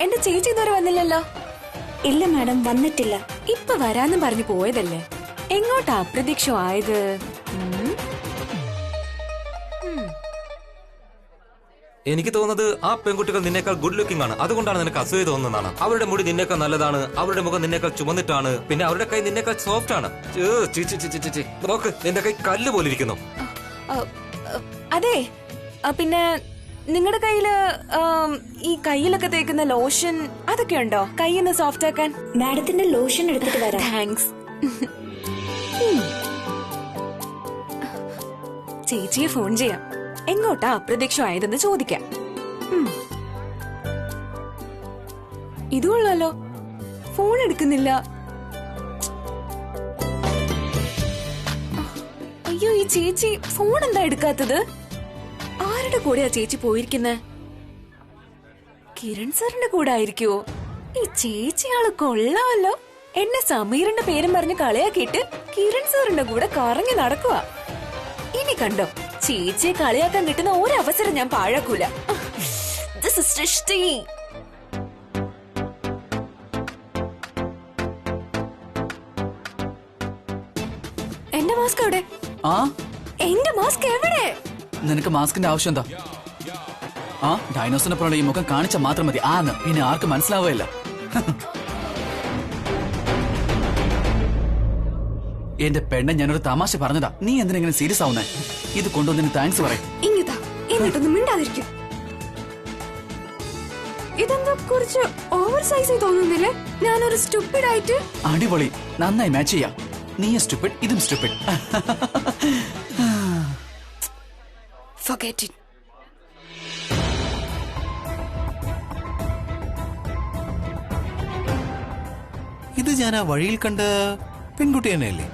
എന്റെ ചേച്ചി ഇതുവരെ വന്നില്ലല്ലോ. ഇല്ല മാഡം, വന്നിട്ടില്ല. ഇപ്പൊ വരാന്നും പറഞ്ഞു പോയതല്ലേ, എങ്ങോട്ടാ അപ്രതീക്ഷമായത്? എനിക്ക് തോന്നുന്നത് ആ പെൺകുട്ടികൾ നിന്നേക്കാൾ ഗുഡ് ലുക്കിംഗ് ആണ്, അതുകൊണ്ടാണ് നിനക്ക് അസൂയ തോന്നുന്നതാണ്. അവരുടെ മുടി നിന്നേക്കാൾ നല്ലതാണ്, അവരുടെ മുഖം നിന്നേക്കാൾ ചുമന്നിട്ടാണ്, പിന്നെ അവരുടെ കൈ നിന്നേക്കാൾ സോഫ്റ്റ് ആണ്. നോക്ക്, നിന്റെ കൈ കല്ല് പോലെ ഇരിക്കുന്നു. അതെ, പിന്നെ നിങ്ങളുടെ കയ്യില് ഈ കയ്യിലൊക്കെ തേക്കുന്ന ലോഷൻ അതൊക്കെ ഉണ്ടോ, കൈയൊന്ന് സോഫ്റ്റ് ആക്കാൻ? മാഡത്തിന്റെ ലോഷൻ എടുത്തിട്ട് വരാം. താങ്ക്സ്. ചേച്ചിയെ ഫോൺ ചെയ്യാം, എങ്ങോട്ടാ അപ്രതീക്ഷമായതെന്ന് ചോദിക്കാം. ഇതുകൊള്ളാലോ, ഫോൺ എടുക്കുന്നില്ല. അയ്യോ, ഈ ചേച്ചി ഫോൺ എന്താ എടുക്കാത്തത്? ആരുടെ കൂടെയാ ചേച്ചി പോയിരിക്കുന്നത്? കിരൺ സാറിന്റെ കൂടെ ആയിരിക്കുവോ? ഈ ചേച്ചിയാള് കൊള്ളാമല്ലോ. എന്നെ സമീറിന്റെ പേരും പറഞ്ഞ് കളിയാക്കിയിട്ട് കിരൺ സാറിന്റെ കൂടെ കറങ്ങി നടക്കുക. ഇനി കണ്ടോ, ചേച്ചിയെ കളിയാക്കാൻ കിട്ടുന്ന ഒരവസരം ഞാൻ പാഴാക്കൂല. സൃഷ്ടി. എന്റെ മാസ്ക് എവിടെ? എന്റെ മാസ്ക് എവിടെ? നിനക്ക് മാസ്കിന്റെ ആവശ്യം എന്താ? ഡൈനോസറിനെ പോലെ ഈ മുഖം കാണിച്ച മാത്രം മതി ആന്ന്, പിന്നെ ആർക്കും മനസ്സിലാവുകയില്ല. എന്റെ പെണ്ണെ, ഞാനൊരു തമാശ പറഞ്ഞതാ, നീ എന്തിനെങ്ങനെ സീരിയസ് ആവുന്നേ? ഇത് കൊണ്ടുവന്നതിന് താങ്ക്സ് പറയും. എന്നിട്ടൊന്നും മിണ്ടാതിരിക്കും. ഇതെന്താ കുറച്ച് ഓവർ സൈസ് തോന്നുന്നില്ലേ? ഞാനൊരു സ്റ്റുപ്പിഡ് ആയിട്ട്. അടിപൊളി, നന്നായി മാച്ച് ചെയ്യാം. നീ സ്റ്റുപ്പിഡ്, ഇതും സ്റ്റുപ്പിഡ്. Forget it. ഇത് ഞാൻ ആ വഴിയിൽ കണ്ട പെൺകുട്ടി തന്നെയല്ലേ?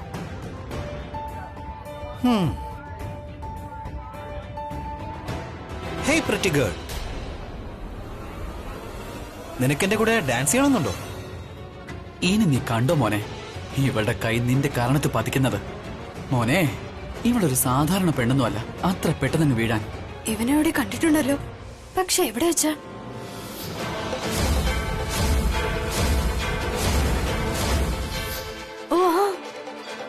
ഹേയ് പ്രിറ്റി ഗേൾ, നിനക്കെന്റെ കൂടെ ഡാൻസ് ചെയ്യണമെന്നുണ്ടോ? ഇനി നീ കണ്ടോ മോനെ, ഇവളുടെ കൈ നിന്റെ കാരണത്ത് പതിക്കുന്നത്? മോനെ, ഇവളൊരു സാധാരണ പെണ്ണൊന്നും അല്ല, അത്ര പെട്ടെന്ന് വീഴാൻ. ഇവനെവിടെ കണ്ടിട്ടുണ്ടല്ലോ, പക്ഷെ എവിടെ വെച്ചാ? ഓഹോ,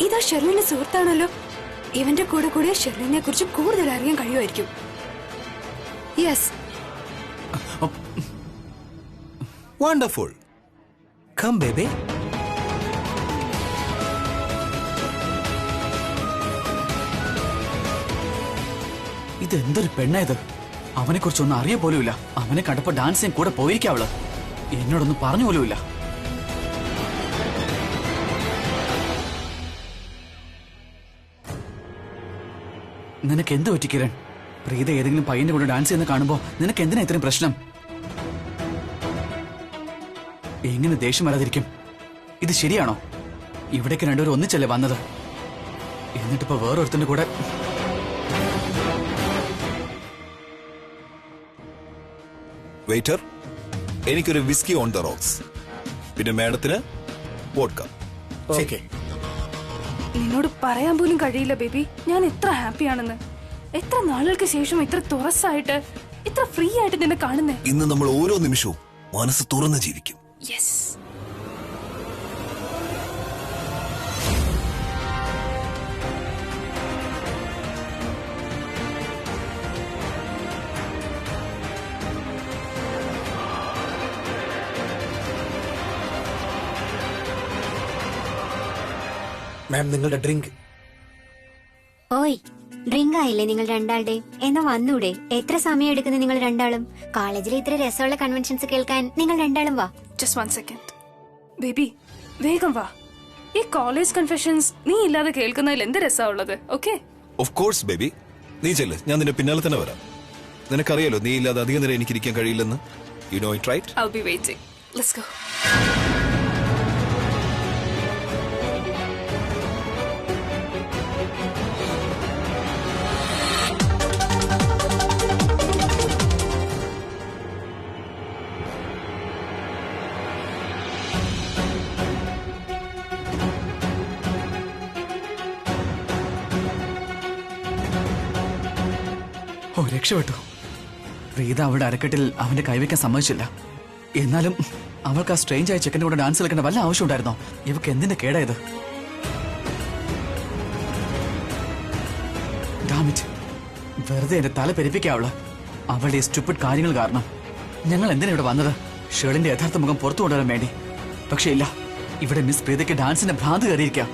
ഇതാ ഷെർലിന്റെ സുഹൃത്താണല്ലോ. ഇവന്റെ കൂടെ കൂടെ ഷെർലിനെ കുറിച്ച് കൂടുതൽ അറിയാൻ കഴിയുമായിരിക്കും. Yes, wonderful. Come baby. ഇതെന്തൊരു പെണ്ണായത്? അവനെ കുറിച്ചൊന്നും അറിയ പോലുമില്ല. അവനെ കണ്ടപ്പോ ഡാൻസ് ചെയ്യാൻ കൂടെ പോയിരിക്കാം അവള്, എന്നോടൊന്നും പറഞ്ഞു പോലുമില്ല. നിനക്ക് എന്ത് പറ്റി കിരൺ? പ്രീത ഏതെങ്കിലും പയ്യന്റെ കൂടെ ഡാൻസ് ചെയ്യുന്ന കാണുമ്പോ നിനക്ക് എന്തിനാ ഇത്രയും പ്രശ്നം? എങ്ങനെ ദേഷ്യം വരാതിരിക്കും? ഇത് ശരിയാണോ? ഇവിടേക്ക് രണ്ടുപേരും ഒന്നിച്ചല്ലേ വന്നത്, എന്നിട്ടിപ്പോ വേറൊരുത്തിന്റെ കൂടെ. വെയിറ്റർ, എനിക്കൊരു വിസ്കി ഓൺ ദ റോക്സ്, പിന്നെ മാഡത്തിന് വോഡ്ക. നിന്നോട് പറയാൻ പോലും കഴിയില്ല ബേബി, ഞാൻ എത്ര ഹാപ്പിയാണെന്ന്. എത്ര നാളുകൾക്ക് ശേഷം ഇത്ര തുറസായിട്ട്, ഇത്ര ഫ്രീ ആയിട്ട് നിന്നെ കാണുന്നേ. ഇന്ന് നമ്മൾ ഓരോ നിമിഷവും മനസ്സ് തുറന്ന് ജീവിക്കും. യെസ്. മാം, നിങ്ങളുടെ ഡ്രിങ്ക്. ഓയ്, ഡ്രിങ്ക് ആയില്ലേ നിങ്ങൾ രണ്ടാളുടെയും? എന്നാ വന്നൂടെ? എത്ര സമയം എടുക്കുന്നു നിങ്ങൾ രണ്ടാളും? കോളേജിൽ ഇത്ര രസമുള്ള കൺവെൻഷൻസ് കേൾക്കാൻ നിങ്ങൾ രണ്ടാളും വാ. ജസ്റ്റ് 1 സെക്കൻഡ് ബേബി, വേഗം വാ. ഈ കോളേജ് കൺഫെഷൻസ് നീ ഇല്ലാതെ കേൾക്കുന്നതിൽ എന്ത് രസമുള്ളത്? ഓക്കെ, ഓഫ് കോഴ്സ് ബേബി, നീ ചെല്ല്, ഞാൻ നിന്റെ പിന്നാലെ തന്നെ വരാം. നിനക്കറിയാലോ നീ ഇല്ലാതെ അധികം നേരം എനിക്കിരിക്കാൻ കഴിയില്ലെന്ന്. You know it right? I'll be waiting. Let's go. ഓ, രക്ഷപ്പെട്ടു. പ്രീത അവിടെ അരക്കെട്ടിൽ അവന്റെ കൈവയ്ക്കാൻ സമ്മതിച്ചില്ല. എന്നാലും അവൾക്ക് ആ സ്ട്രേഞ്ച് ആയ ചെക്കൻ്റെ കൂടെ ഡാൻസ് കളിക്കേണ്ട വല്ല ആവശ്യം ഉണ്ടായിരുന്നോ? ഇവക്ക് എന്തിന്റെ കേടായത്? ഡാമിറ്റ്, വെറുതെ എന്റെ തല പെരിപ്പിക്കാവുള്ള അവളുടെ ഈ സ്റ്റുപ്പിഡ് കാര്യങ്ങൾ കാരണം. ഞങ്ങൾ എന്തിനാ ഇവിടെ വന്നത്? ഷേളിന്റെ യഥാർത്ഥ മുഖം പുറത്തു കൊണ്ടുവരാൻ വേണ്ടി. പക്ഷെ ഇല്ല, ഇവിടെ മിസ് പ്രീതയ്ക്ക് ഡാൻസിന്റെ ഭ്രാന്ത് കയറിയിരിക്കാം.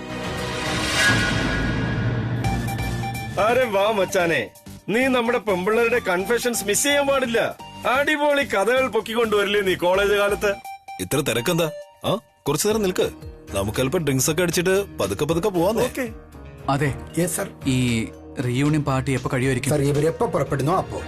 അരെ വാ മച്ചാനെ, നീ നമ്മുടെ പെമ്പിള്ളേരുടെ കൺഫെഷൻസ് മിസ് ചെയ്യാൻ പാടില്ല. അടിപൊളി കഥകൾ പൊക്കിക്കൊണ്ടുവരില്ലേ നീ കോളേജ് കാലത്ത്? ഇത്ര തിരക്കെന്താ? ആ, കുറച്ചു നേരം നിൽക്ക്. നമുക്ക് അല്പം ഡ്രിങ്ക്സ് ഒക്കെ അടിച്ചിട്ട് പതുക്കെ പതുക്കെ പോവാന്നേ. ഓക്കെ. അതെ സർ. ഈ റീയൂണിയൻ പാർട്ടി എപ്പോ കഴിയുമായിരിക്കും? സർ, ഇവരെപ്പോ പുറപ്പെടുന്നോ അപ്പോ.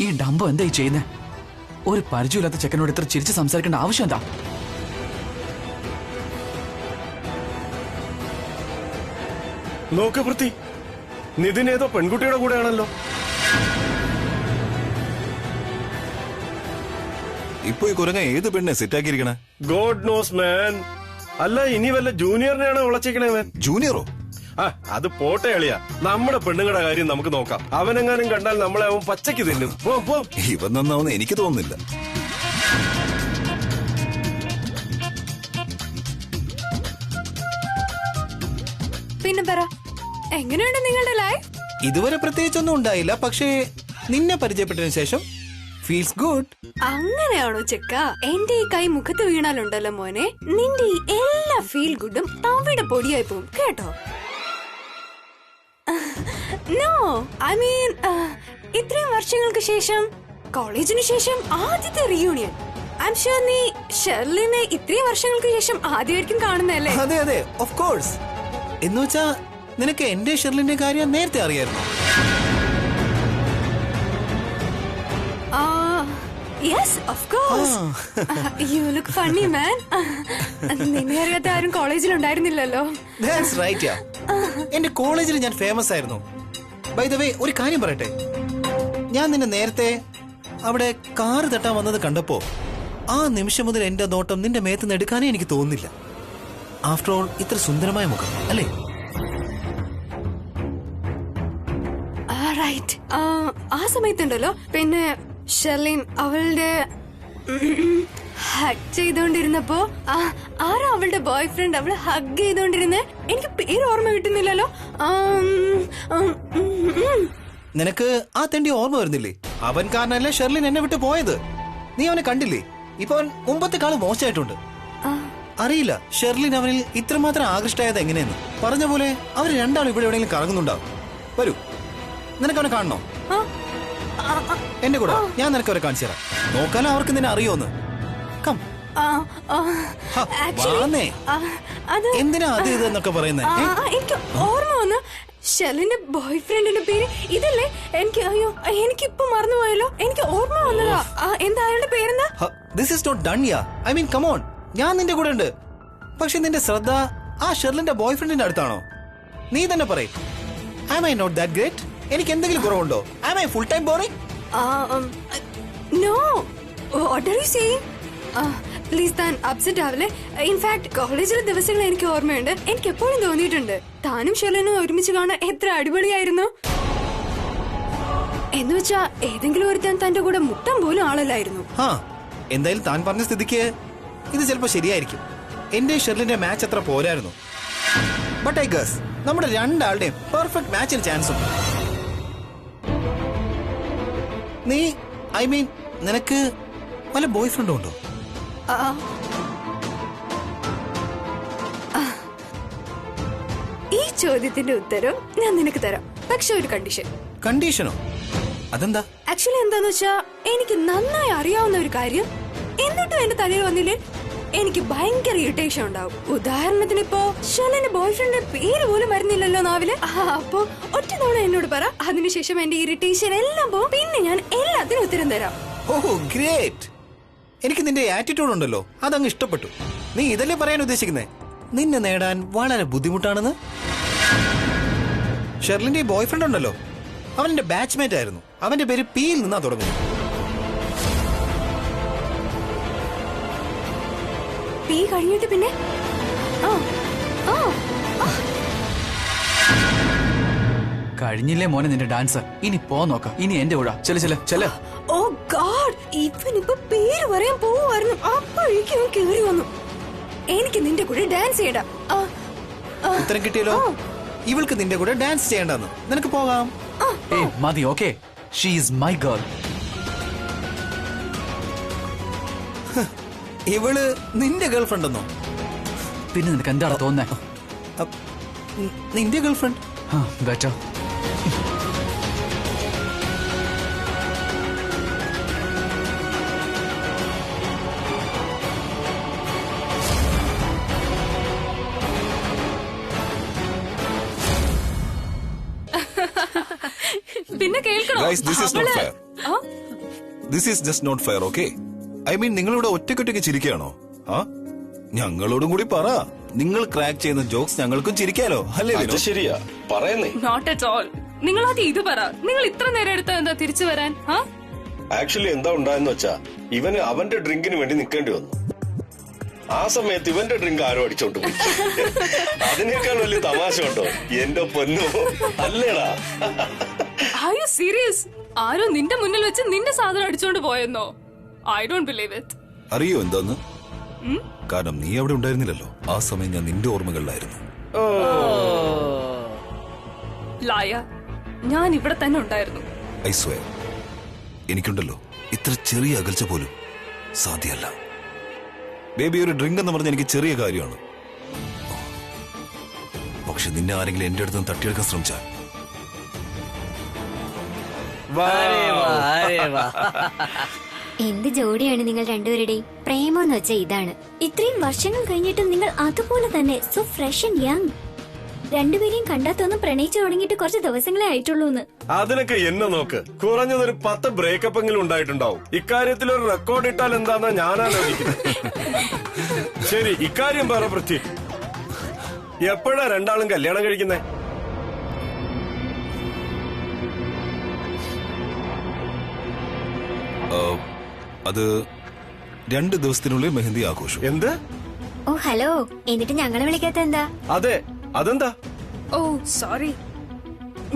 ഈ ഡംബോ എന്താ ഈ ചെയ്യുന്നത്? ഒരു പരിചയമില്ലാത്ത ചെക്കനോട് ഇത്ര ചിരിച്ച് സംസാരിക്കേണ്ട ആവശ്യം എന്താ? നോക്ക് പൃഥ്വി, നിതിൻ ഏതോ പെൺകുട്ടിയുടെ കൂടെയാണല്ലോ. ഇപ്പൊ ഈ കുരങ്ങ ഏത് പെണ്ണെ സെറ്റാക്കിയിരിക്കണേ? ഗോഡ് നോസ് മാൻ. അല്ല, ഇനി വല്ല ജൂനിയറിനെയാണ് വിളച്ചേക്കണേ മാൻ. ജൂനിയറോ? ആ, അത് പോട്ടെ അളിയാ. നമ്മുടെ പെണ്ണുങ്ങളുടെ കാര്യം നമുക്ക് നോക്കാം. അവനെങ്ങാനും കണ്ടാൽ നമ്മളെ അവൻ പച്ചയ്ക്ക് തിന്നും. പോ. ഇവൻ നന്നാവുന്ന എനിക്ക് തോന്നുന്നില്ല. പിന്നെ പറ, എങ്ങനെയുണ്ട് നിങ്ങളുടെ ലൈഫ്? ഇതുവരെ പ്രത്യേകിച്ചൊന്നും ഉണ്ടായില്ല, പക്ഷേ നിന്നെ പരിചയപ്പെട്ടതിന് ശേഷം ഫീൽസ് ഗുഡ്. അങ്ങനെയാണോ ചെക്ക? എന്റെ ഈ കൈ മുഖത്ത് വീണാലുണ്ടല്ലോ മോനെ, നിന്റെ ഈ എല്ലാ ഫീൽ ഗുഡും അവിടെ പൊടിയായി പോകും കേട്ടോ. നോ, ഐ മീൻ ഇത്രയും വർഷങ്ങൾക്ക് ശേഷം, കോളേജിന് ശേഷം ആദ്യത്തെ റീയൂണിയൻ. ഐ എം ഷുവർ നീ ഷെർലിനെ ഇത്രയും വർഷങ്ങൾക്ക് ശേഷം ആദ്യമായിരിക്കും കാണുന്നല്ലേ? അതെ അതെ, ഓഫ് കോഴ്സ്. എന്ന് വെച്ചാ നിനക്ക് എന്റെ ഷെർലിന്റെ കാര്യം നേരത്തെ അറിയായിരുന്നു? Yes, of course. You look funny, man. നിന്നെ അറിയാത്ത ആരും കോളേജിൽ ഉണ്ടായിരുന്നില്ലല്ലോ. That's right, yeah. എന്റെ കോളേജിൽ ഞാൻ ഫേമസ് ആയിരുന്നു. ബൈ ദ വേ, ഒരു കാര്യം പറയട്ടെ. ഞാൻ നിന്നെ നേരത്തെ അവിടെ കാറ് തട്ടാൻ വന്നത് കണ്ടപ്പോ ആ നിമിഷം മുതൽ എന്റെ നോട്ടം നിന്റെ മേത്തുനിന്ന് എടുക്കാനേ എനിക്ക് തോന്നുന്നില്ല. ആഫ്റ്റർ ഓൾ, ഇത്ര സുന്ദരമായ മുഖം അല്ലേ? ആ സമയത്തുണ്ടല്ലോ, പിന്നെ ഷെർലിൻ അവളുടെ ഹഗ് ചെയ്തോണ്ടിരുന്നപ്പോ ആരാ അവളുടെ ബോയ് ഫ്രണ്ട് അവള് ഹഗ് ചെയ്തോണ്ടിരുന്നേ? എനിക്ക് പേര് ഓർമ്മ കിട്ടുന്നില്ലല്ലോ. നിനക്ക് ആ തെണ്ടി ഓർമ്മ വരുന്നില്ലേ? അവൻ കാരണല്ലേ ഷെർലിൻ എന്നെ വിട്ട് പോയത്. നീ അവനെ കണ്ടില്ലേ? ഇപ്പൊ അവൻ മുമ്പത്തെക്കാളും മോശമായിട്ടുണ്ട്. അറിയില്ല ഷെർലിൻ അവനിൽ ഇത്രമാത്രം ആകൃഷ്ടയായത് എങ്ങനെയെന്ന്. പറഞ്ഞ പോലെ അവർ രണ്ടാളും ഇവിടെ എവിടെയെങ്കിലും കറങ്ങുന്നുണ്ടാവും. വരൂ, നിനക്ക് അവനെ കാണണോ? എന്റെ കൂടെ ഞാൻ നിനക്ക് അവരെ കാണിച്ചു തരാം. നോക്കാനോ അവർക്ക് നിന്നെ അറിയോന്ന്. കം. എന്തിനാ അത് ഇത് എന്നൊക്കെ പറയുന്നേ? എനിക്ക് ഓർമ്മ വന്നു. ഷെർലിന്റെ ബോയ് ഫ്രണ്ടിന്റെ പേര് ഇതല്ലേ? എനിക്കിപ്പോ മറന്നുപോയല്ലോ. എനിക്ക് ഓർമ്മ വന്നതാ. എന്താ അയാളുടെ പേരെന്താ? This is not done yeah. I mean come on, ഞാൻ നിന്റെ കൂടെ ഉണ്ട്. പക്ഷെ നിന്റെ ശ്രദ്ധ ആ ഷെർലിന്റെ ബോയ് ഫ്രണ്ടിന്റെ അടുത്താണോ? നീ തന്നെ പറയും. Am I not that great? എനിക്ക് എന്തെങ്കിലും കുറവുണ്ടോ? Am I full time boring? No, what are you saying? Please താൻ അപ്സെറ്റ് ആവല്ലേ. ഇൻഫാക്ട് കോളേജിലെ ദിവസങ്ങൾ എനിക്ക് ഓർമ്മയുണ്ട്. എനിക്ക് എപ്പോഴും തോന്നിയിട്ടുണ്ട് താനും ഷെർലിനും ഒരുമിച്ച് കാണാൻ എത്ര അടിപൊളിയായിരുന്നു എന്ന് വെച്ചാ ഏതെങ്കിലും ഒരുത്താൻ തന്റെ കൂടെ മുട്ടാൻ പോലും ആളല്ലായിരുന്നു. എന്തായാലും താൻ പറഞ്ഞ സ്ഥിതിക്ക് ഇത് ചിലപ്പോ ശരിയായിരിക്കും. എന്റെ ഷെർലിന്റെ മാച്ച് അത്ര പോരായിരുന്നു. ബട്ട് ഐ ഗസ് നമ്മുടെ രണ്ടാളുടെയും പെർഫെക്റ്റ് മാച്ചിന് ചാൻസ് ഉണ്ട്. നീ ഐ മീൻ നിനക്ക് വല്ല ബോയ് ഫ്രണ്ടും ഉണ്ടോ? ഈ ചോദ്യത്തിന്റെ ഉത്തരം ഞാൻ നിനക്ക് തരാം, പക്ഷെ ഒരു കണ്ടീഷൻ. കണ്ടീഷനോ? അതെന്താ? ആക്ച്വലി എന്താന്ന് വെച്ചാ എനിക്ക് നന്നായി അറിയാവുന്ന ഒരു കാര്യം എന്നിട്ടും എന്റെ തലയിൽ വന്നില്ലേ എനിക്ക് ഭയങ്കര ഇറിറ്റേഷൻ ഉണ്ടാവും. ഉദാഹരണത്തിന് ഇപ്പോ ഷെർലിന്റെ ബോയ് ഫ്രണ്ടിന്റെ പേര് പോലും വരുന്നില്ലല്ലോ നാവില്. അപ്പൊ ഒറ്റ തവണ എന്നോട് പറ, അതിനുശേഷം എന്റെ ഇറിറ്റേഷൻ എല്ലാം പോകും. പിന്നെ ഞാൻ എല്ലാത്തിനും ഉത്തരം തരാം. ഓഹോ ഗ്രേറ്റ്. എനിക്ക് നിന്റെ ആറ്റിറ്റ്യൂഡ് ഉണ്ടല്ലോ, അതങ്ങ് ഇഷ്ടപ്പെട്ടു. നീ ഇതല്ലേ പറയാൻ ഉദ്ദേശിക്കുന്നേ? നിന്നെ നേടാൻ വളരെ ബുദ്ധിമുട്ടാണെന്ന്. ഷെർലിന്റെ ബോയ് ഫ്രണ്ട് ഉണ്ടല്ലോ, അവൻ എന്റെ ബാച്ച്മേറ്റ് ആയിരുന്നു. അവന്റെ പേര് പിയിൽ നിന്നാ തുടങ്ങുന്നത്. പി കഴിഞ്ഞിട്ട് പിന്നെ കഴിഞ്ഞില്ലേ മോനെ നിന്റെ ഡാൻസ്? ഇനി പോ നോക്ക. ഇനി എന്റെ കൂടെ ചെല. ഓ ഗോഡ്, ഇവനിപ്പോ പേര് പറയാൻ പോവായിരുന്നു, അപ്പോഴേക്കും അവൻ കേറി വന്നു. എനിക്ക് നിന്റെ കൂടെ ഡാൻസ് ചെയ്യണ്ട. ഉത്തരം കിട്ടിയല്ലോ. ഇവൾക്ക് നിന്റെ കൂടെ ഡാൻസ് ചെയ്യണ്ടെന്ന്. നിനക്ക് പോകാം. മതി. Okay, she is my girl. ഇവള് നിന്റെ ഗേൾ ഫ്രണ്ട് എന്നോ? പിന്നെ നിനക്ക് എന്താണ് തോന്നുന്നേ? നിന്റെ ഗേൾ ഫ്രണ്ട്? ബെറ്റർ. പിന്നെ കേൾക്കണോ? Guys, this is not fair. This is just not fair, okay? I mean, നിങ്ങളിവിടെ ഒറ്റയ്ക്കൊറ്റയ്ക്ക് ചിരിക്കുകയാണോ? ഞങ്ങളോടും കൂടി പറ. നിങ്ങൾ ക്രാക്ക് ചെയ്യുന്ന ജോക്സ് ഞങ്ങൾക്കും ചിരിക്കാലോ, അല്ലേ? അത് ശരിയാ, പറയുന്നേ. Not at all. നിങ്ങൾ ആദ്യം ഇത് പറ, നിങ്ങൾ ഇത്ര നേരം എടുത്ത എന്താ തിരിച്ചു വരാൻ? ആക്ച്വലി എന്താ ഉണ്ടായെന്ന് വെച്ചാ, ഇവന് അവന്റെ ഡ്രിങ്കിന് വേണ്ടി നിൽക്കേണ്ടി വന്നു. ആ സമയത്ത് ഇവന്റെ ഡ്രിങ്ക് ആരോ അടിച്ചോണ്ട് പോയി. അതിനേക്കാൾ വലിയ തമാശ ഉണ്ടോ എന്റെ പൊന്നു? അല്ലേടാ? Are you serious? ആരോ നിന്റെ മുന്നിൽ വെച്ച് നിന്റെ സാധനം അടിച്ചോണ്ട് പോയെന്നോ? I don't believe it. അറിയോ എന്താന്ന്? കാരണം നീ അവിടെ ഉണ്ടായിരുന്നില്ലല്ലോ. ആ സമയം ഞാൻ നിന്റെ ഓർമ്മകളിലായിരുന്നു. ലായ, ഞാൻ ഇവിടെ തന്നെ ഉണ്ടായിരുന്നു. ഐ സ്വയർ, എനിക്കുണ്ടല്ലോ ഇത്ര ചെറിയ അകൽച്ച പോലും സാധ്യമല്ല. ബേബി, ഒരു ഡ്രിങ്ക് എന്ന് പറഞ്ഞ എനിക്ക് ചെറിയ കാര്യമാണ്. പക്ഷെ നിന്നെ ആരെങ്കിലും എന്റെ അടുത്ത് തട്ടിയെടുക്കാൻ ശ്രമിച്ചാൽ എന്ത് ജോഡിയാണ് നിങ്ങൾ രണ്ടുപേരുടെയും? പ്രേമം എന്ന് വെച്ചാൽ ഇതാണ്. ഇത്രയും വർഷങ്ങൾ കഴിഞ്ഞിട്ടും നിങ്ങൾ അതുപോലെ തന്നെ സോ ഫ്രഷ് ആൻഡ് യങ്. രണ്ടുപേരെയും കണ്ടാത്തൊന്നും പ്രണയിച്ചു തുടങ്ങിയിട്ട് കുറച്ച് ദിവസങ്ങളെ ആയിട്ടുള്ളൂ. അതിനൊക്കെ എന്നെ നോക്ക്, കുറഞ്ഞതൊരു 10 ബ്രേക്കപ്പ് എങ്കിലും ഉണ്ടായിട്ടുണ്ടാവും. ഇക്കാര്യത്തിൽ ഒരു റെക്കോർഡ് ഇട്ടാൽ എന്താന്നാ ഞാൻ ആലോചിക്കുന്നത്. ശരി, ഇക്കാര്യം പറ പൃഥ്വി, എപ്പോഴാ രണ്ടാളും കല്യാണം കഴിക്കുന്നേ? അത് 2 ദിവസത്തിനുള്ളിൽ മെഹന്തി ആഘോഷം. എന്ത്? ഓ ഹലോ, എന്നിട്ട് ഞങ്ങളെ വിളിക്കാത്ത എന്താ? അതെ, അതെന്താ? ഓ സോറി,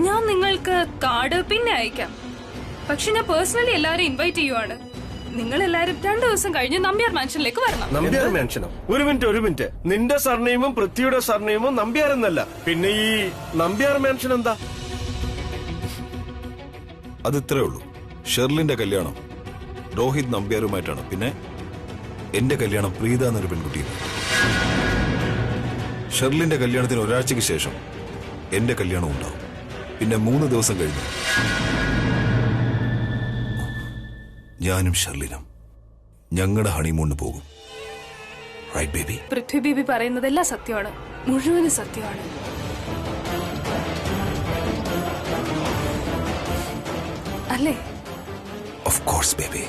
ഞാൻ നിങ്ങൾക്ക് കാർഡ് പിന്നെ അയക്കാം. പക്ഷെ ഞാൻ പേഴ്സണലി എല്ലാവരും ഇൻവൈറ്റ് ചെയ്യുവാണ്. നിങ്ങൾ എല്ലാരും 2 ദിവസം കഴിഞ്ഞ് നമ്പ്യാർ മാൻഷനിലേക്ക് വരണം. നമ്പ്യാർ മാൻഷനോ? ഒരു മിനിറ്റ്. നിന്റെ സർനെയിമും പൃഥ്വിയുടെ സർനെയിമും നമ്പ്യാർ എന്നല്ല, പിന്നെ ഈ നമ്പ്യാർ മാൻഷൻ എന്താ? അത് ഇത്രേ ഉള്ളൂ. ഷെർലിന്റെ കല്യാണം രോഹിത് നമ്പ്യാരുമായിട്ടാണ്. പിന്നെ എന്റെ കല്യാണം പ്രീത എന്നൊരു പെൺകുട്ടിയും. ഷെർലിന്റെ കല്യാണത്തിന് ഒരാഴ്ചയ്ക്ക് ശേഷം എന്റെ കല്യാണം ഉണ്ടാവും. പിന്നെ 3 ദിവസം കഴിഞ്ഞു ഞാനും ഷെർലിനും ഞങ്ങളുടെ ഹണിമൂണിന് പോകും. Right baby? പൃഥ്വി ബേബി പറയുന്നതെല്ലാം സത്യമാണ്, മുഴുവനും സത്യമാണ്. അല്ലേ? Of course, baby.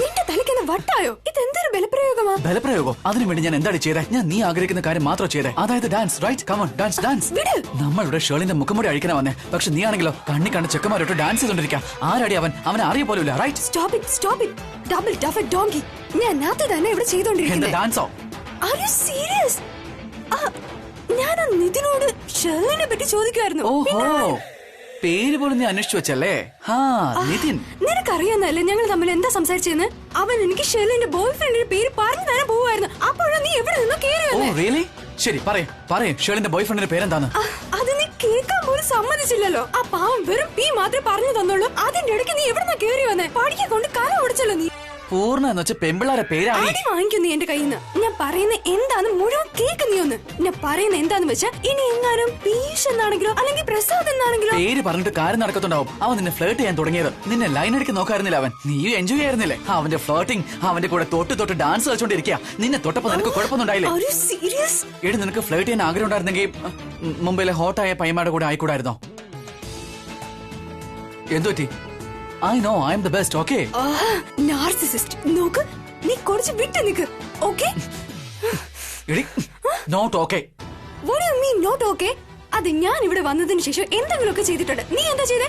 നിന്റെ തലയ്ക്കുന്ന വട്ടായോ? ഇതെന്തൊരു ബലപ്രയോഗമാ? ബലപ്രയോഗം? അതിനുവേണ്ടി ഞാൻ എന്താണ് ചെയ്തേ? ഞാൻ നീ ആഗ്രഹിക്കുന്ന കാര്യം മാത്രം ചെയ്തേ, അതായത് ഡാൻസ്. Right, come on, dance. നമ്മളിവിടെ ഷേളിന്റെ മുഖംമൂടി അഴിക്കണ വന്നേ, പക്ഷെ നീ ആണെങ്കിലോ കണ്ണി കണ്ട ചെക്കന്മാരോട്ട് ഡാൻസ് ചെയ്തോണ്ടിരിക്കാം. ആരടി അവനെ അറിയ പോലുമില്ല. Right, stop it. Double double donkey. ഞാൻ അത് തന്നെ ഇവിടെ ചെയ്തോണ്ടിരിക്കുന്നത്. ഡാൻസോ? Are you serious? ഞാൻ നിതിനോട് ഷെർലിനെ പറ്റി ചോദിക്കുമായിരുന്നു. ഓഹോ, പേര് പോലും നീ അന്വേഷിച്ചു വെച്ചല്ലേ? നിതിൻ. നിനക്കറിയാന്നല്ലേ ഞങ്ങൾ തമ്മിൽ എന്താ സംസാരിച്ചെന്ന്? അവൻ എനിക്ക് ഷെർലിന്റെ ബോയ് ഫ്രണ്ടിന്റെ പേര് പറഞ്ഞു തരാൻ പോവായിരുന്നു. അപ്പോഴാ നീ എവിടെ നിന്നോ കേറി വന്നേ. Oh really? ശരി, പറയേ ഷെർലിന്റെ ബോയ് ഫ്രണ്ടിന്റെ പേരെന്താന്ന്? അത് നീ കേൾക്കാൻ പോലും സമ്മതിച്ചില്ലല്ലോ. ആ പാവം വെറും പി മാത്രമേ പറഞ്ഞു തന്നോളൂ. അതിന്റെ ഇടയ്ക്ക് നീ എവിടെ നിന്നാ കേറി വന്നേ? പഠിക്കെ കൊണ്ട് കല ഓടിച്ചല്ലോ നീ. പൂർണ്ണ എന്ന് വെച്ച പെമ്പിള്ളാരെ പേരാണ്. അടി വാങ്ങിക്കും നീ എന്റെ കയ്യിൽ നിന്ന്. ഞാൻ പറയുന്ന എന്താന്ന് മുഴുവൻ കേക്ക് നീ ഒന്ന്. ഞാൻ പറയുന്ന എന്താന്ന് വെച്ചാ, ഇനി എങ്ങാനും പീഷ് എന്നാണെങ്കിലോ അല്ലെങ്കിൽ പ്രസാദ് എന്നാണെങ്കിലോ പേര് പറഞ്ഞിട്ട് കാര്യം നടക്കത്തുണ്ടാവും. അവൻ നിന്നെ ഫ്ലേർട്ട് ചെയ്യാൻ തുടങ്ങിയത്. നിന്നെ ലൈൻ അടിക്ക് നോക്കായിരുന്നില്ല അവൻ. നീയും എൻജോയ് ആയിരുന്നില്ലേ അവന്റെ ഫ്ലേർട്ടിംഗ്? അവന്റെ കൂടെ തൊട്ട് ഡാൻസ് കളിച്ചോണ്ടിരിക്കുക. നിന്നെ തൊട്ടപ്പോ നിനക്ക് കുഴപ്പമൊന്നുണ്ടായില്ലേ? എടി, നിനക്ക് ഫ്ലേർട്ട് ചെയ്യാൻ ആഗ്രഹം ഉണ്ടായിരുന്നെങ്കിൽ മുംബൈയിലെ ഹോട്ടായ പയ്യന്മാരുടെ കൂടെ ആയിക്കൂടായിരുന്നോ? എന്തുപറ്റി? I know I am the best, okay? Narcissist. നോക്ക്, നീ കുറച്ച് വിട്ട് നിക്ക്. ഓക്കേ? എടി, not okay. What do you mean not okay? അത് ഞാൻ ഇവിടെ വന്നതിന് ശേഷം എന്തെങ്കിലുമൊക്കെ ചെയ്തിട്ടുണ്ട്. നീ എന്താ ചെയ്തേ?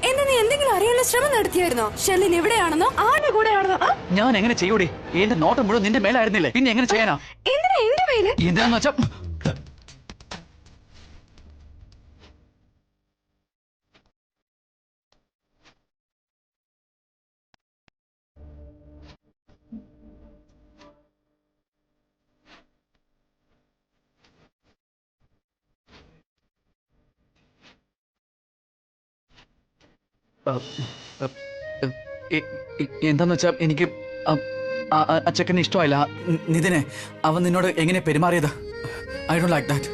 എന്താ നീ എന്തെങ്കിലും അറിയാനുള്ള ശ്രമം നടത്തിയായിരുന്നോ? ഷെർലിൻ എവിടെയാണെന്നോ ആരുടെ കൂടെയാണെന്നോ? ഞാൻ എങ്ങനെ ചെയ്യൂടി? എന്റെ നോട്ടം മുഴുവൻ നിന്റെ മേലായിരുന്നില്ലേ, പിന്നെ എങ്ങനെ ചെയ്യാനാ? എന്തിനാ എന്റെ മേല്? എന്താന്ന് വെച്ചാ എന്താന്ന് വെച്ചാ എനിക്ക് ആ ചെക്കനെ ഇഷ്ടമായില്ല. നിതിനെ, അവൻ നിന്നോട് എങ്ങനെ പെരുമാറിയത്? I don't like that.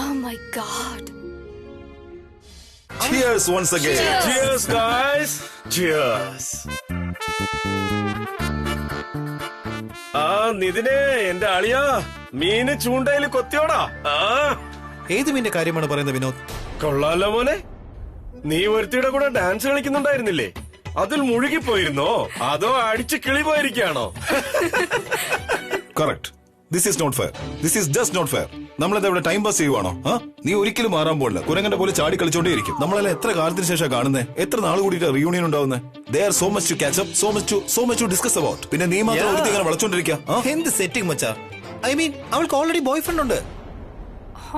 Oh my God. Cheers once again. Cheers, guys. Cheers. നിതിനെ, എന്റെ അളിയാ, മീന് ചൂണ്ടയില് കൊത്തിയോടാ. ഏത് മീന്റെ കാര്യമാണ് പറയുന്നത് വിനോദ്? കൊള്ളാലോ മോനെ. നീ ഒരുത്തിയുടെ കൂടെ ഡാൻസ് കളിക്കുന്നുണ്ടായിരുന്നില്ലേ? അതിൽ മുഴുകിപ്പോയിരുന്നോ അതോ അടിച്ച് കിളി പോയിരിക്കാണോ? Correct. This is not fair. This is just not fair. നമ്മളത് ഇവിടെ ടൈം പാസ് ചെയ്യുവാണോ? നീ ഒരിക്കലും മാറാൻ പോകില്ല. കുരങ്ങന്റെ പോലെ ചാടി കളിച്ചോണ്ടേയിരിക്കും. നമ്മളെല്ലാം എത്ര കാലത്തിന് ശേഷം കാണുന്നത്? എത്ര നാൾ കൂടിയിട്ട് റിയൂണിയൻ ഉണ്ടാവുന്നത്? There are so much to catch up, so much to discuss about. പിന്നെ നീ മാത്രം ഒരുത്തി ഇങ്ങനെ വളച്ചോണ്ടിരിക്കുക. എന്ത് സെറ്റിംഗ് മച്ചാ? ഐ മീൻ, അവൾക്ക് ഓൾറെഡി ബോയ് ഫ്രണ്ട് ഉണ്ട്.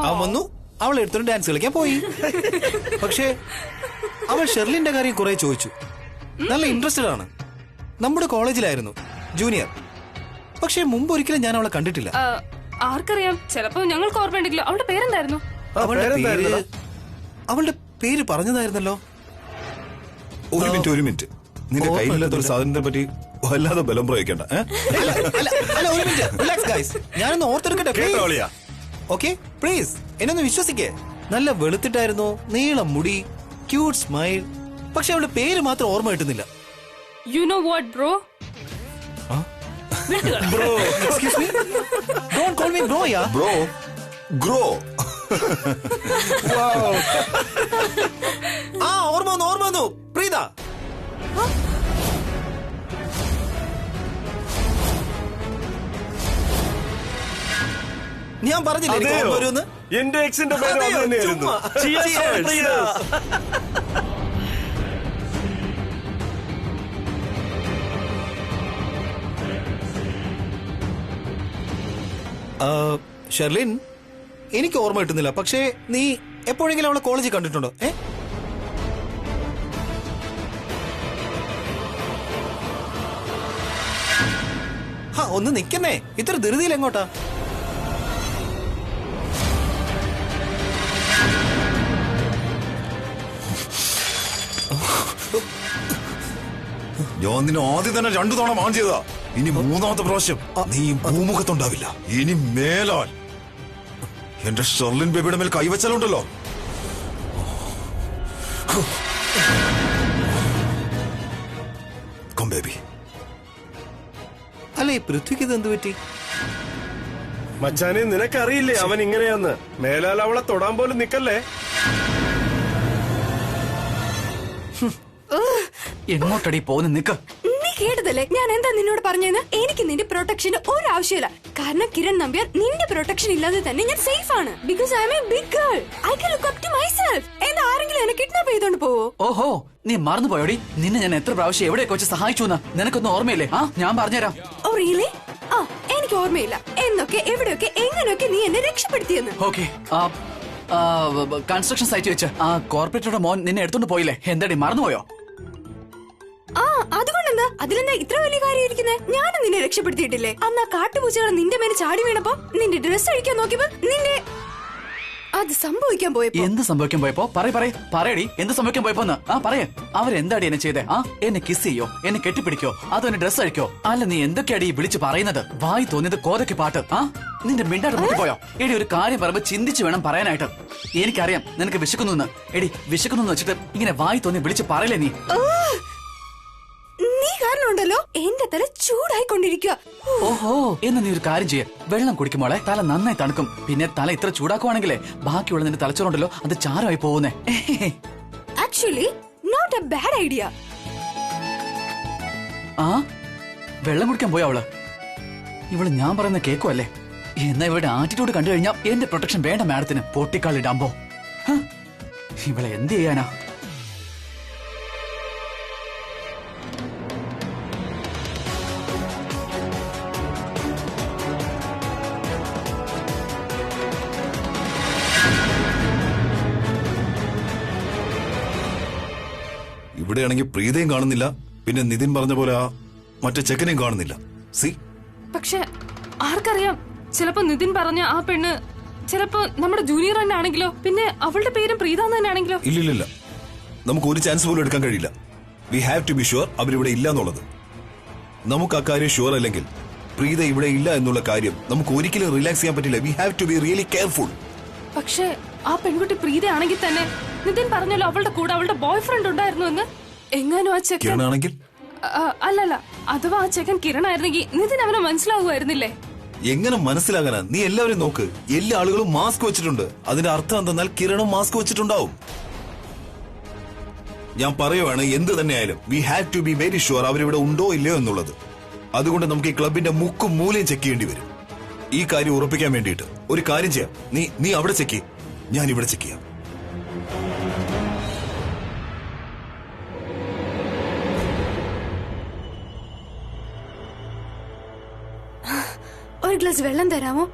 അവൻ വന്നു, അവൾ എടുത്തോണ്ട് ഡാൻസ് കളിക്കാൻ പോയി. പക്ഷേ അവൾ ഷെർലിന്റെ കാര്യം കുറെ ചോദിച്ചു. നല്ല ഇൻട്രസ്റ്റഡ് ആണ്. നമ്മുടെ കോളേജിലായിരുന്നു, ജൂനിയർ. പക്ഷേ മുമ്പ് ഒരിക്കലും ഞാൻ അവളെ കണ്ടിട്ടില്ല. ആർക്കറിയാം, ചിലപ്പോ ഞങ്ങൾക്ക് ഓർമ്മയുണ്ടെങ്കിലോ. അവളുടെ പേരെന്തായിരുന്നു? അവളുടെ പേര് പറഞ്ഞതായിരുന്നല്ലോ. ഒരു മിനിറ്റ്. നിന്റെ കയ്യിലില്ലാത്ത ഒരു സാധനത്തെ പറ്റി വല്ലാതെ ബലം പ്രയോഗിക്കണ്ട. ഞാനൊന്ന് ഓർത്തെടുക്കട്ടെ. ഓക്കെ പ്ലീസ്, എന്നൊന്ന് വിശ്വസിക്കേ. നല്ല വെളുത്തിട്ടായിരുന്നു, നീളം മുടി, ക്യൂട്ട് സ്മൈൽ. പക്ഷെ അവളുടെ പേര് മാത്രം ഓർമ്മ കിട്ടുന്നില്ല. You know what, bro? Bro, excuse me? Don't call me bro, yeah. Bro, grow. Wow. ഓർമ്മ വന്നു. പ്രീത. ഞാൻ പറഞ്ഞില്ലേ ഓർമ്മ. എന്റെ എക്സിന്റെ പേര് തന്നെയായിരുന്നു. ഷെർലിൻ, എനിക്ക് ഓർമ്മ കിട്ടുന്നില്ല. പക്ഷേ നീ എപ്പോഴെങ്കിലും അവളെ കോളേജിൽ കണ്ടിട്ടുണ്ടോ? ഒന്ന് നിക്കുന്നേ, ഇത്ര ധൃതിയിൽ എങ്ങോട്ടാ? ഞാൻ നിന്നെ ആദ്യം തന്നെ 2 തവണ മാൻ ചെയ്തതാ. ഇനി 3ാമത്തെ പ്രാവശ്യം നീ ഭൂമുഖത്തുണ്ടാവില്ല. ഇനി മേലാൽ എന്റെ ഷെർലിൻ ബേബിയുടെ മേൽ കൈവച്ചാലുണ്ടല്ലോ. Come baby. അല്ല, ഈ പൃഥ്വിക്ക് ഇത് എന്ത് പറ്റി? മച്ചാനെ, നിനക്കറിയില്ലേ അവൻ ഇങ്ങനെയാന്ന്? മേലാൽ അവളെ തൊടാൻ പോലും നിക്കല്ലേ. എങ്ങോട്ടടി പോകുന്ന? നിക്ക്. നീ കേട്ടതല്ലേ ഞാൻ എന്താ നിന്നോട് പറഞ്ഞതെന്ന്? എനിക്ക് നിന്റെ പ്രൊട്ടക്ഷന് ഒരു ആവശ്യമില്ല. കാരണം കിരൺ നമ്പ്യാർ നിന്റെ പ്രൊട്ടക്ഷൻ ഇല്ലാതെ തന്നെ ഞാൻ സേഫ് ആണ്. Because I am a big girl. I can look up to myself. എന്താ ആരെങ്കിലും എന്നെ കിഡ്നാപ്പ് ചെയ്തോണ്ട് പോവോ? ഓഹോ, നീ മറന്നുപോയോടി? നിന്നെ ഞാൻ എത്ര പ്രാവശ്യം എവിടെയൊക്കെ വെച്ച് സഹായിച്ചു എന്ന് നിനക്കൊന്നും ഓർമ്മയില്ലേ? ഞാൻ പറഞ്ഞുതരാം. Oh really? എനിക്ക് ഓർമ്മയില്ല എന്നൊക്കെ എവിടെയൊക്കെ എങ്ങനെയൊക്കെ നീ എന്നെ രക്ഷപ്പെടുത്തിയെന്ന്. ഓക്കെ, കൺസ്ട്രക്ഷൻ സൈറ്റ് വെച്ച് ആ കോർപ്പറേറ്ററുടെ മോൻ നിന്നെ എടുത്തോണ്ട് പോയില്ലേ? എന്താടി മറന്നുപോയോ? അതുകൊണ്ടെന്താ? അതിലെന്താ ഇത്ര വലിയ കാര്യം ഇരിക്കുന്നത്? ഞാനും നിന്നെ രക്ഷപ്പെടുത്തിയിട്ടില്ലേ? അന്ന് ആ കാട്ടുപൂച്ചകൾ നിന്റെ മേലെ ചാടി വീണപ്പോ നിന്റെ ഡ്രസ് അഴിക്കാൻ നോക്കിയപ്പോ നിന്റെ അത് സംഭവിക്കാൻ പോയപ്പോ. എന്ത് സംഭവിക്കാൻ പോയപ്പോ? പറയടി, എന്ത് സംഭവിക്കാൻ പോയപ്പോന്ന്? പറയേ. അവരെന്താടി എന്നെ ചെയ്തേ? എന്നെ കിസ് ചെയ്യോ, എന്നെ കെട്ടിപ്പിടിക്കോ, അതോ എന്നെ ഡ്രസ് അഴിക്കോ? അല്ല, നീ എന്തൊക്കെയാടി വിളിച്ച് പറയുന്നത്? വായി തോന്നിയത് കോതയ്ക്ക് പാട്ട്. നിന്റെ മിണ്ടാട് പൊട്ടിപ്പോയോ? എടി, ഒരു കാര്യം പറയുമ്പോ ചിന്തിച്ചു വേണം പറയാനായിട്ട്. എനിക്കറിയാം നിനക്ക് വിശക്കുന്നു. എടി, വിശക്കുന്നു വെച്ചിട്ട് ഇങ്ങനെ വായി തോന്നി വിളിച്ച് പറയലേ നീ. നീ കാരണം ഉണ്ടല്ലോ എന്റെ തല ചൂടായിക്കൊണ്ടിരിക്കുക. ഓഹോ, എന്ന് നീ ഒരു കാര്യം ചെയ്യ. വെള്ളം കുടിക്കുമ്പോളെ തല നന്നായി തണുക്കും. പിന്നെ തല ഇത്ര ചൂടാക്കുവാണെങ്കിലേ ബാക്കിയുള്ള നിന്റെ തലച്ചോറുണ്ടല്ലോ അത് ചാരമായി പോകുന്നേ. Actually not a bad idea. വെള്ളം കുടിക്കാൻ പോയ ഇവള് ഞാൻ പറയുന്ന കേക്കുമല്ലേ? എന്നാ ഇവിടെ ആറ്റിറ്റ്യൂഡ് കണ്ടു കഴിഞ്ഞാൽ എന്റെ പ്രൊട്ടക്ഷൻ വേണ്ട മാഡത്തിന്. പൊട്ടിക്കാളി ഡംബോ. ഇവളെ എന്ത് ചെയ്യാനാ? ഇവിടെയാണെങ്കിൽ പ്രീതയും കാണുന്നില്ല, പിന്നെ നിതിൻ പറഞ്ഞ പോലെ ആ മറ്റേ ചെക്കനെയും കാണുന്നില്ല. സി, പക്ഷെ ആർക്കറിയാം, ചിലപ്പോ നിതിൻ പറഞ്ഞ ആ പെണ്ണ് ചിലപ്പോ നമ്മുടെ ജൂനിയർ തന്നെ ആണെങ്കിലോ, പിന്നെ അവളുടെ പേരും പ്രീത തന്നെ ആണെങ്കിലോ? ഇല്ലില്ല, നമുക്ക് ഒരു ചാൻസ് പോലും എടുക്കാൻ കഴിയില്ല. We have to be sure അവരിവിടെ ഇല്ല എന്നുള്ളത്. നമുക്ക് ആ കാര്യം ഷുവർ അല്ലെങ്കിൽ പ്രീത ഇവിടെ ഇല്ല എന്നുള്ള കാര്യം നമുക്ക് ഒരിക്കലും റിലാക്സ് ചെയ്യാൻ പറ്റില്ല. We have to be really careful. പക്ഷെ ആ പെൺകുട്ടി പ്രീത ആണെങ്കിൽ തന്നെ നിതിൻ പറഞ്ഞല്ലോ അവളുടെ കൂടെ അവളുടെ ബോയ് ഫ്രണ്ട് ഉണ്ടായിരുന്നു എന്ന്. എങ്ങാനും ആ ചെക്കൻ കിരണാണെങ്കിൽ അല്ലല്ല, അഥവാ ആ ചെക്കൻ കിരൺ ആയിരുന്നെങ്കിൽ നിതിൻ അവനെ മനസ്സിലാകുമായിരുന്നില്ലേ? എങ്ങനെ മനസ്സിലാകാനാ? നീ എല്ലാവരും നോക്ക്, എല്ലാ ആളുകളും മാസ്ക് വെച്ചിട്ടുണ്ട്. അതിന്റെ അർത്ഥം എന്തെന്നാൽ കിരണും മാസ്ക് വെച്ചിട്ടുണ്ടാവും. ഞാൻ പറയുവാണ്, എന്ത് തന്നെയായാലും we have to be very sure അവരിവിടെ ഉണ്ടോ ഇല്ലയോ എന്നുള്ളത്. അതുകൊണ്ട് നമുക്ക് ഈ ക്ലബിന്റെ മുക്കും മൂലയും ചെക്ക് ചെയ്യേണ്ടി വരും. ഈ കാര്യം ഉറപ്പിക്കാൻ വേണ്ടിയിട്ട് ഒരു കാര്യം ചെയ്യാം, നീ അവിടെ ചെക്ക് ചെയ്യും, ഞാൻ ഇവിടെ ചെക്ക് ചെയ്യാം. ഒരു ഗ്ലാസ് വെള്ളം തരാമോ?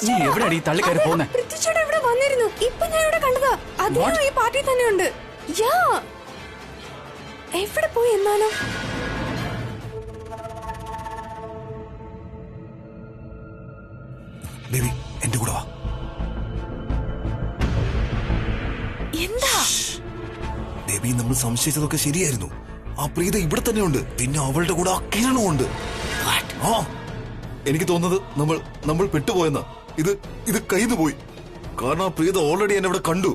നീ എവിടെയാണ് ഈ തള്ളിക്കയറി പോകുന്നത്? പൃഥ്വിച്ചേട്ടാ ഇവിടെ വന്നിരുന്നു. ഇപ്പൊ ഞാൻ ഇവിടെ കണ്ടതാ. അദ്ദേഹം ഈ പാർട്ടി തന്നെയുണ്ട്. യാ, എവിടെ പോയി എന്നാലോ? ബേബി, എന്റെ കൂടെ വാ. എന്താ ബേബി, നമ്മൾ സംശയിച്ചതൊക്കെ ശരിയായിരുന്നു. ആ പ്രീത ഇവിടെ തന്നെയുണ്ട്, പിന്നെ അവളുടെ കൂടെ ആ കിരണും ഉണ്ട്. ആ, എനിക്ക് തോന്നുന്നത് നമ്മൾ പെട്ടുപോയെന്നാ. ഇത് കയ്യിന്ന് പോയി. കാരണം ആ പ്രീത ഓൾറെഡി എന്നെ ഇവിടെ കണ്ടു.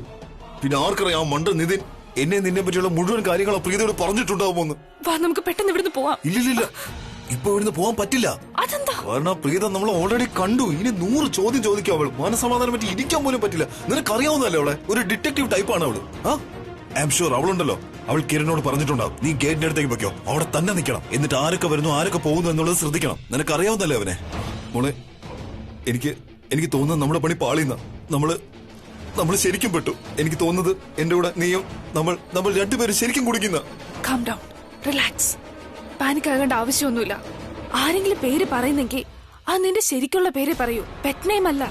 പിന്നെ ആർക്കറിയാം, ആ മണ്ട നിതിൻ എന്നെ നിന്നെ പറ്റിയുള്ള മുഴുവൻ കാര്യങ്ങൾ ആ പ്രീതയോട് പറഞ്ഞിട്ടുണ്ടാവുമോന്ന്. നമുക്ക് പെട്ടെന്ന് ഇവിടുന്ന് പോവാം. ഇല്ലില്ല, ഇപ്പൊ ഇവിടുന്ന് പോവാൻ പറ്റില്ല. കാരണം പ്രീത നമ്മൾ ഓൾറെഡി കണ്ടു. ഇനി 100 ചോദ്യം ചോദിക്കും അവൾ. മനസമാധാനം പറ്റി ഇരിക്കാൻ പോലും പറ്റില്ല. നിനക്കറിയാവുന്നല്ലേ അവളെ? ഒരു ഡിറ്റക്റ്റീവ് ടൈപ്പാണ് അവള്. ഐ ആം ഷുവർ അവളുണ്ടല്ലോ, അവൾ കിരണിനോട് പറഞ്ഞിട്ടുണ്ടാവും, നീ ഗേറ്റിന്റെ അടുത്തേക്ക് വെക്കോ, അവിടെ തന്നെ നിൽക്കണം, എന്നിട്ട് ആരൊക്കെ വരുന്നു ആരൊക്കെ പോകുന്നു എന്നുള്ളത് ശ്രദ്ധിക്കണം. നിനക്കറിയാവുന്നല്ലേ അവനെ? മോളെ, എനിക്ക് തോന്നുന്നത് നമ്മുടെ പണി പാളിയുന്ന. നമ്മൾ ശരിക്കും പെട്ടു. എനിക്ക് തോന്നുന്നത് എന്റെ കൂടെ നീയും നമ്മൾ രണ്ടുപേരും ശരിക്കും കുടിക്കുന്ന. കാം ഡൗൺ, റിലാക്സ്, പാനിക് ആകേണ്ട ആവശ്യമൊന്നുമില്ല. ആരെങ്കിലും പേര് പറയുന്നെങ്കിൽ ആ നിന്റെ ശരിക്കുള്ള പേര് പറയൂ, പെറ്റ് നെയിം അല്ല.